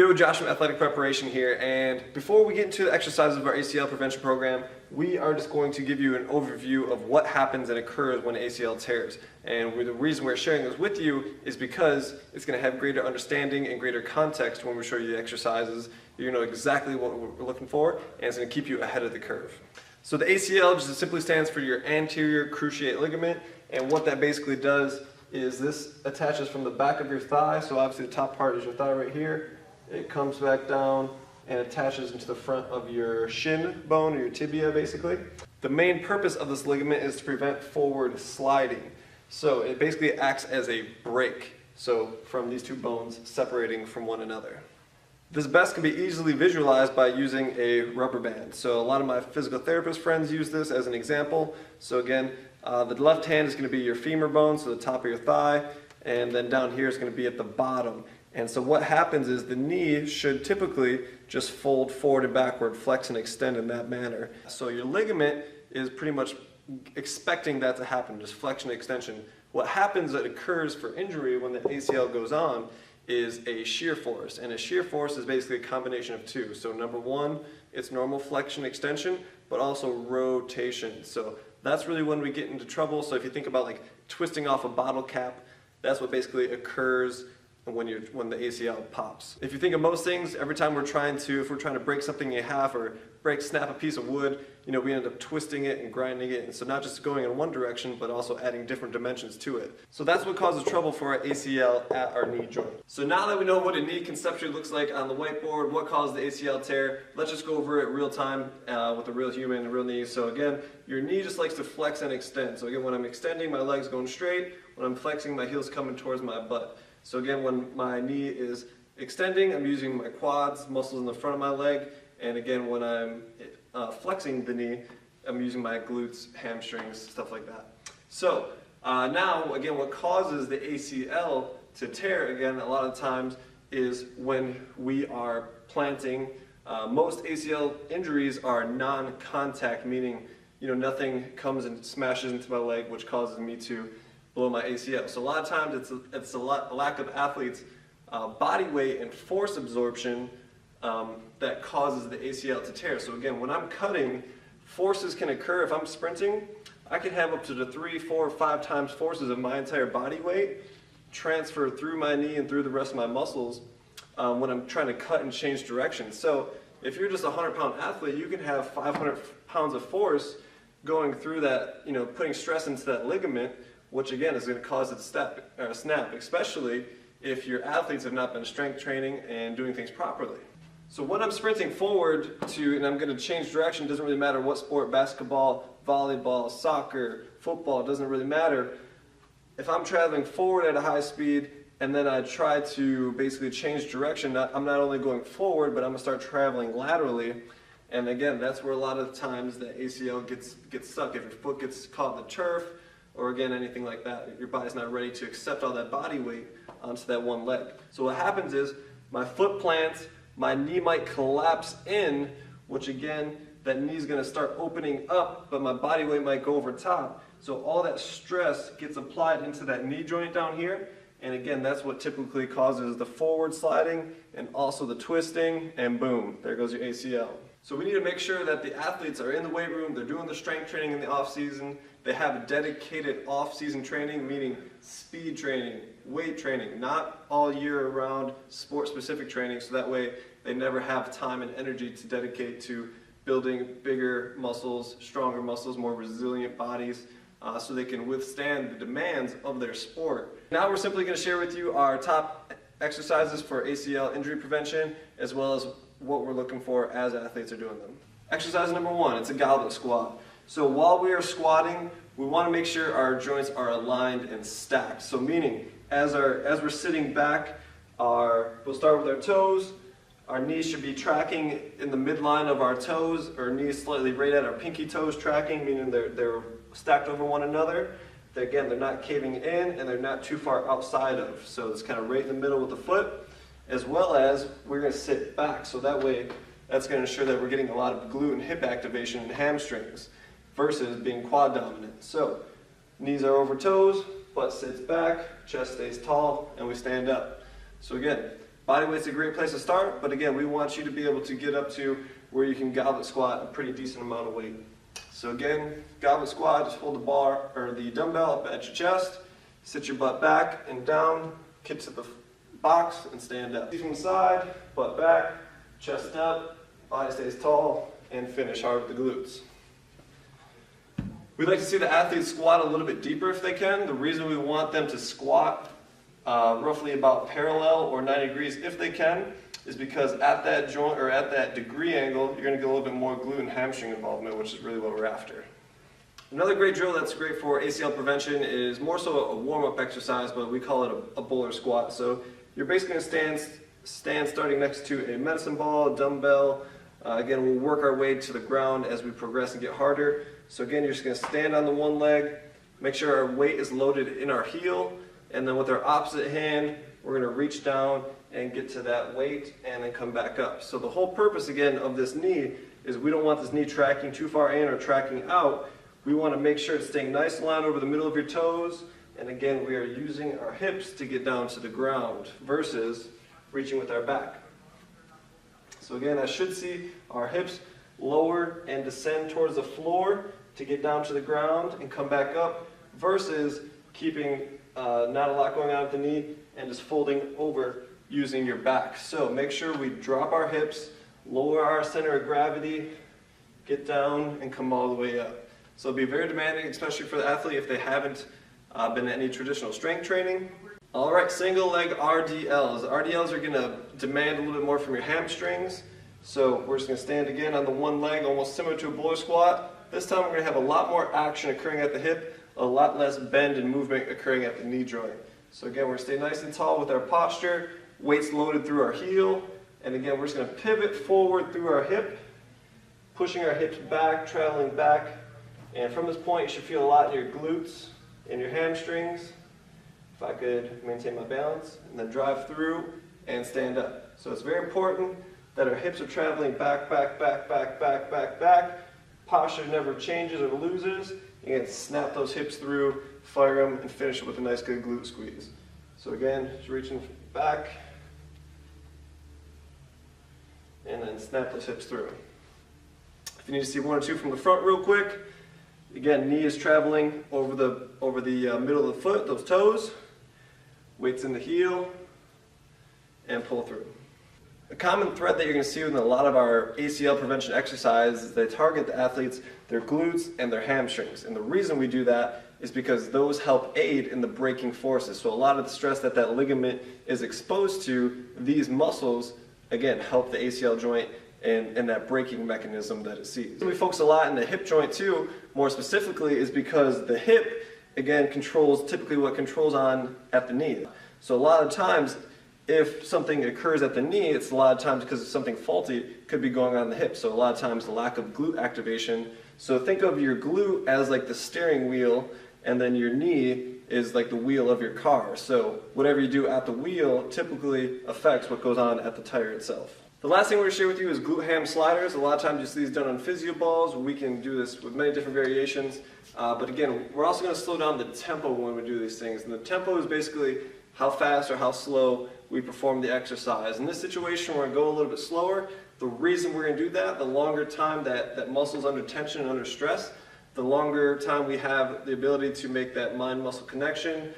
Yo, Josh from Athletic Preparation here, and before we get into the exercises of our ACL prevention program, we are just going to give you an overview of what happens and occurs when ACL tears. And the reason we're sharing this with you is because it's going to have greater understanding and greater context when we show you the exercises. You're going to know exactly what we're looking for, and it's going to keep you ahead of the curve. So the ACL just simply stands for your anterior cruciate ligament, and what that basically does is this attaches from the back of your thigh. So obviously the top part is your thigh right here. It comes back down and attaches into the front of your shin bone, or your tibia basically. The main purpose of this ligament is to prevent forward sliding. So it basically acts as a brake, so from these two bones separating from one another. This best can be easily visualized by using a rubber band. So a lot of my physical therapist friends use this as an example. So again, the left hand is going to be your femur bone, so the top of your thigh, and then down here is going to be at the bottom. And so what happens is the knee should typically just fold forward and backward, flex and extend in that manner. So your ligament is pretty much expecting that to happen, just flexion and extension. What happens that occurs for injury when the ACL goes on is a shear force. And a shear force is basically a combination of two. So number one, it's normal flexion extension, but also rotation. So that's really when we get into trouble. So if you think about like twisting off a bottle cap, that's what basically occurs when the ACL pops. If you think of most things, every time if we're trying to break something in half or snap a piece of wood, we end up twisting it and grinding it. And so not just going in one direction, but also adding different dimensions to it. So that's what causes trouble for our ACL at our knee joint. So now that we know what a knee conceptually looks like on the whiteboard, what caused the ACL tear, let's just go over it real time with a real human, a real knee. So again, your knee just likes to flex and extend. So again, when I'm extending, my leg's going straight. When I'm flexing, my heel's coming towards my butt. So again, when my knee is extending, I'm using my quads, muscles in the front of my leg, and again, when I'm flexing the knee, I'm using my glutes, hamstrings, stuff like that. So now, again, what causes the ACL to tear, again, a lot of times, is when we are planting. Most ACL injuries are non-contact, meaning nothing comes and smashes into my leg, which causes me to blow my ACL. So a lot of times it's a lack of athletes' body weight and force absorption that causes the ACL to tear. So again, when I'm cutting, forces can occur. If I'm sprinting, I can have up to 3, 4, 5 times forces of my entire body weight transfer through my knee and through the rest of my muscles when I'm trying to cut and change direction. So if you're just a 100-pound athlete, you can have 500 pounds of force going through that, putting stress into that ligament, which again is going to cause it to snap, especially if your athletes have not been strength training and doing things properly. So when I'm sprinting forward and I'm going to change direction, it doesn't really matter what sport, basketball, volleyball, soccer, football, it doesn't really matter. If I'm traveling forward at a high speed and then I try to basically change direction, I'm not only going forward, but I'm going to start traveling laterally. And again, that's where a lot of times the ACL gets stuck. If your foot gets caught in the turf, or again, anything like that, your body's not ready to accept all that body weight onto that one leg. So what happens is, my foot plants, my knee might collapse in, which again, that knee's gonna start opening up, but my body weight might go over top. So all that stress gets applied into that knee joint down here, and again, that's what typically causes the forward sliding and also the twisting, and boom, there goes your ACL. So we need to make sure that the athletes are in the weight room, they're doing the strength training in the off season, they have dedicated off-season training, meaning speed training, weight training, not all year round sport-specific training, so that way they never have time and energy to dedicate to building bigger muscles, stronger muscles, more resilient bodies, so they can withstand the demands of their sport. Now we're simply going to share with you our top exercises for ACL injury prevention, as well as what we're looking for as athletes are doing them. Exercise number 1, it's a goblet squat. So while we are squatting, we want to make sure our joints are aligned and stacked. So meaning, as we're sitting back, we'll start with our toes. Our knees should be tracking in the midline of our toes, or knees slightly right at our pinky toes tracking, meaning they're stacked over one another. Again, they're not caving in and they're not too far outside of. So it's kind of right in the middle with the foot, as well as we're going to sit back. So that way, that's going to ensure that we're getting a lot of glute and hip activation and hamstrings versus being quad dominant. So knees are over toes, butt sits back, chest stays tall, and we stand up. So again, Bodyweight's a great place to start, but again, we want you to be able to get up to where you can goblet squat a pretty decent amount of weight. So again, goblet squat, just hold the bar or the dumbbell up at your chest, sit your butt back and down, kick to the box and stand up. From the side, butt back, chest up, body stays tall, and finish hard with the glutes. We'd like to see the athletes squat a little bit deeper if they can. The reason we want them to squat roughly about parallel or 90 degrees if they can is because at that joint or at that degree angle, you're going to get a little bit more glute and hamstring involvement, which is really what we're after. Another great drill that's great for ACL prevention is more so a warm-up exercise, but we call it a bowler squat. So you're basically going to stand starting next to a medicine ball, a dumbbell. Again, we'll work our way to the ground as we progress and get harder. So again, you're just going to stand on the one leg, make sure our weight is loaded in our heel, and then with our opposite hand, we're going to reach down and get to that weight and then come back up. So the whole purpose again of this knee is we don't want this knee tracking too far in or tracking out. We want to make sure it's staying nice and lined over the middle of your toes, and again, we are using our hips to get down to the ground versus reaching with our back. So again, I should see our hips lower and descend towards the floor to get down to the ground and come back up versus keeping not a lot going on at the knee and just folding over using your back. So make sure we drop our hips, lower our center of gravity, get down and come all the way up. So it'll be very demanding, especially for the athlete if they haven't been in any traditional strength training. All right, single leg RDLs. RDLs are going to demand a little bit more from your hamstrings. So we're just going to stand again on the one leg, almost similar to a bowler squat. This time we're going to have a lot more action occurring at the hip, a lot less bend and movement occurring at the knee joint. So again, we're going to stay nice and tall with our posture, weights loaded through our heel, and again, we're just going to pivot forward through our hip, pushing our hips back, traveling back, and from this point you should feel a lot in your glutes and your hamstrings. If I could maintain my balance, and then drive through and stand up. So it's very important that our hips are traveling back, back, back, back, back, back, back. Posture never changes or loses. You can snap those hips through, fire them, and finish it with a nice good glute squeeze. So again, just reaching back, and then snap those hips through. If you need to see one or two from the front real quick, again, knee is traveling over the middle of the foot, those toes. Weights in the heel, and pull through. A common thread that you're going to see in a lot of our ACL prevention exercises is they target the athletes, their glutes and their hamstrings. And the reason we do that is because those help aid in the braking forces. So a lot of the stress that ligament is exposed to, these muscles, again, help the ACL joint and that braking mechanism that it sees. We focus a lot in the hip joint too, more specifically, is because the hip, again, controls typically what controls on at the knee. So a lot of times, if something occurs at the knee, it's a lot of times because something faulty could be going on in the hip. So a lot of times the lack of glute activation. So think of your glute as like the steering wheel, and then your knee is like the wheel of your car. So whatever you do at the wheel typically affects what goes on at the tire itself. The last thing we're going to share with you is glute ham sliders. A lot of times you see these done on physio balls. We can do this with many different variations. But again, we're also going to slow down the tempo when we do these things. And the tempo is basically how fast or how slow we perform the exercise. In this situation, we're going to go a little bit slower. The reason we're going to do that, the longer time that muscle's under tension and under stress, the longer time we have the ability to make that mind-muscle connection,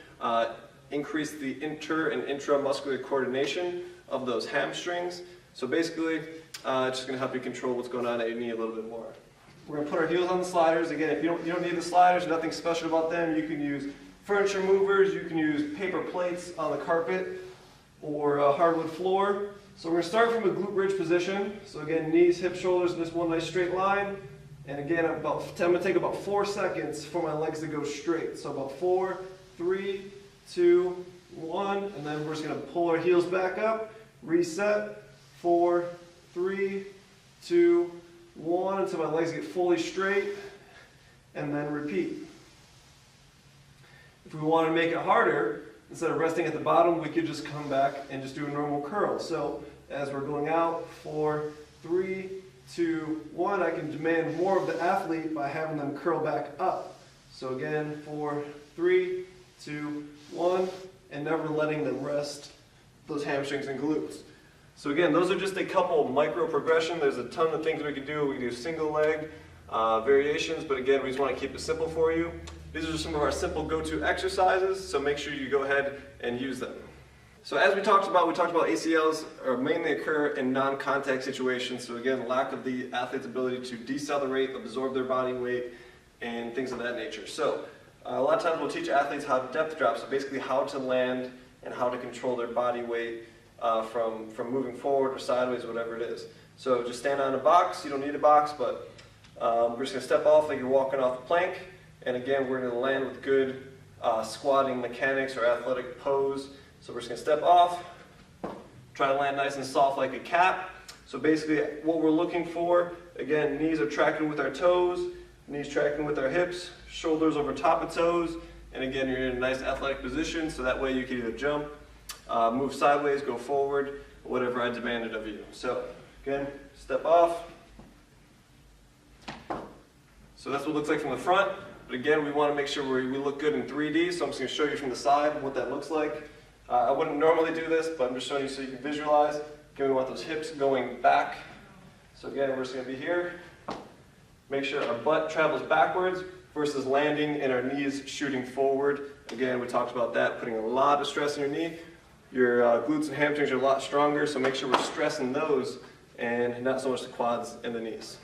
increase the inter and intramuscular coordination of those hamstrings. So basically, it's just going to help you control what's going on at your knee a little bit more. We're going to put our heels on the sliders. Again, if you don't need the sliders, nothing special about them. You can use furniture movers, you can use paper plates on the carpet or a hardwood floor. So we're going to start from a glute bridge position. So again, knees, hips, shoulders in this one nice straight line. And again, I'm going to take about 4 seconds for my legs to go straight. So about 4, 3, 2, 1, and then we're just going to pull our heels back up, reset, 4, 3, 2, 1, until my legs get fully straight, and then repeat. If we want to make it harder, instead of resting at the bottom, we could just come back and just do a normal curl. So as we're going out, 4, 3, 2, 1, I can demand more of the athlete by having them curl back up. So again, 4, 3, 2, 1, and never letting them rest those hamstrings and glutes. So again, those are just a couple micro progression. There's a ton of things we can do. We can do single leg variations, but again, we just want to keep it simple for you. These are just some of our simple go-to exercises, so make sure you go ahead and use them. So as we talked about ACLs are mainly occur in non-contact situations. So again, lack of the athlete's ability to decelerate, absorb their body weight, and things of that nature. So a lot of times we'll teach athletes how to depth drop, so basically how to land and how to control their body weight from moving forward or sideways, whatever it is. So just stand on a box. You don't need a box, but we're just going to step off like you're walking off the plank. And again, we're going to land with good squatting mechanics or athletic pose. So we're just going to step off, try to land nice and soft like a cat. So basically what we're looking for, again, knees are tracking with our toes, knees tracking with our hips, shoulders over top of toes, and again, you're in a nice athletic position, so that way you can either jump, move sideways, go forward, whatever I demanded of you. So again, step off. So that's what it looks like from the front, but again, we want to make sure we look good in 3D, so I'm just going to show you from the side what that looks like. I wouldn't normally do this, but I'm just showing you so you can visualize. Again, we want those hips going back. So again, we're just going to be here. Make sure our butt travels backwards versus landing and our knees shooting forward. Again, we talked about that, putting a lot of stress on your knee. Your glutes and hamstrings are a lot stronger, so make sure we're stressing those and not so much the quads and the knees.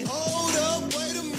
Hold up, wait a minute.